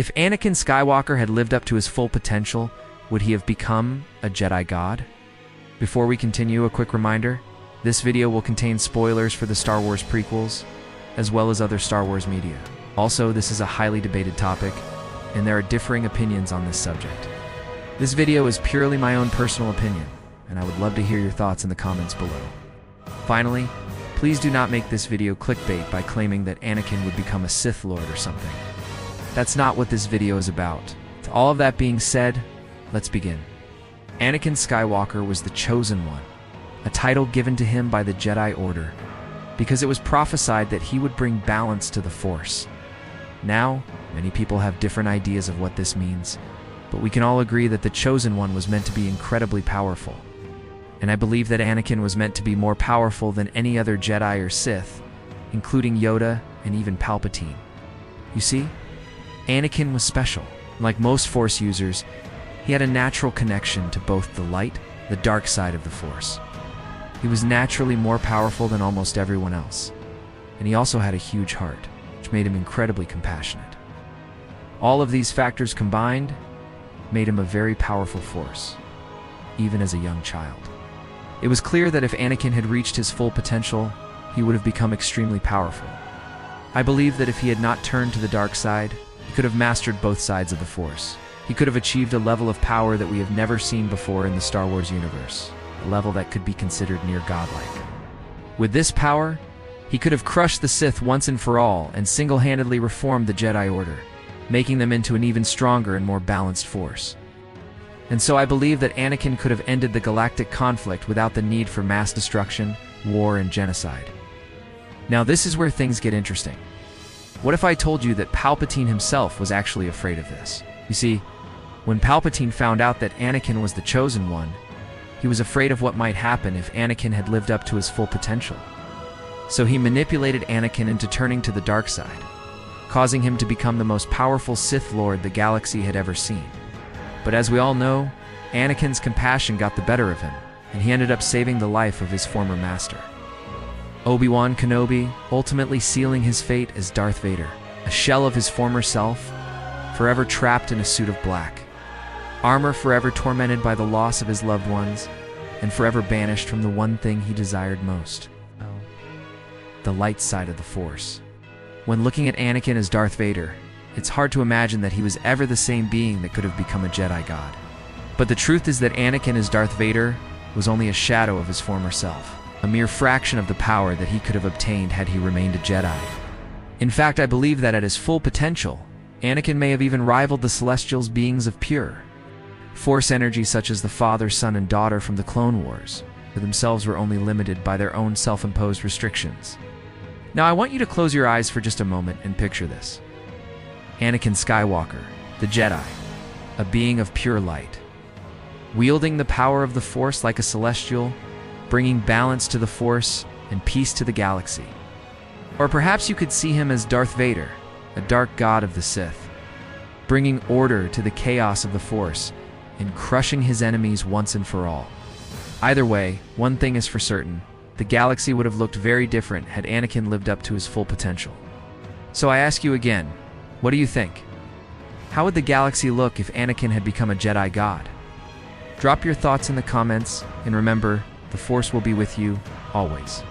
If Anakin Skywalker had lived up to his full potential, would he have become a Jedi God? Before we continue, a quick reminder, this video will contain spoilers for the Star Wars prequels, as well as other Star Wars media. Also, this is a highly debated topic, and there are differing opinions on this subject. This video is purely my own personal opinion, and I would love to hear your thoughts in the comments below. Finally, please do not make this video clickbait by claiming that Anakin would become a Sith Lord or something. That's not what this video is about. To all of that being said, let's begin. Anakin Skywalker was the Chosen One, a title given to him by the Jedi Order, because it was prophesied that he would bring balance to the Force. Now, many people have different ideas of what this means, but we can all agree that the Chosen One was meant to be incredibly powerful. And I believe that Anakin was meant to be more powerful than any other Jedi or Sith, including Yoda and even Palpatine. You see, Anakin was special. Like most Force users, he had a natural connection to both the light and the dark side of the Force. He was naturally more powerful than almost everyone else, and he also had a huge heart, which made him incredibly compassionate. All of these factors combined made him a very powerful Force, even as a young child. It was clear that if Anakin had reached his full potential, he would have become extremely powerful. I believe that if he had not turned to the dark side, he could have mastered both sides of the Force. He could have achieved a level of power that we have never seen before in the Star Wars universe, a level that could be considered near godlike. With this power, he could have crushed the Sith once and for all and single-handedly reformed the Jedi Order, making them into an even stronger and more balanced Force. And so I believe that Anakin could have ended the galactic conflict without the need for mass destruction, war, and genocide. Now this is where things get interesting. What if I told you that Palpatine himself was actually afraid of this? You see, when Palpatine found out that Anakin was the Chosen One, he was afraid of what might happen if Anakin had lived up to his full potential. So he manipulated Anakin into turning to the dark side, causing him to become the most powerful Sith Lord the galaxy had ever seen. But as we all know, Anakin's compassion got the better of him, and he ended up saving the life of his former master. Obi-Wan Kenobi ultimately sealing his fate as Darth Vader, a shell of his former self, forever trapped in a suit of black, armor forever tormented by the loss of his loved ones, and forever banished from the one thing he desired most: the light side of the Force. When looking at Anakin as Darth Vader, it's hard to imagine that he was ever the same being that could have become a Jedi God. But the truth is that Anakin as Darth Vader was only a shadow of his former self, a mere fraction of the power that he could have obtained had he remained a Jedi. In fact, I believe that at his full potential, Anakin may have even rivaled the Celestials' beings of pure Force energy such as the father, son, and daughter from the Clone Wars, who themselves were only limited by their own self-imposed restrictions. Now I want you to close your eyes for just a moment and picture this. Anakin Skywalker, the Jedi, a being of pure light, wielding the power of the Force like a Celestial, bringing balance to the Force and peace to the galaxy. Or perhaps you could see him as Darth Vader, a dark god of the Sith, bringing order to the chaos of the Force and crushing his enemies once and for all. Either way, one thing is for certain: the galaxy would have looked very different had Anakin lived up to his full potential. So I ask you again, what do you think? How would the galaxy look if Anakin had become a Jedi God? Drop your thoughts in the comments, and remember, the Force will be with you, always.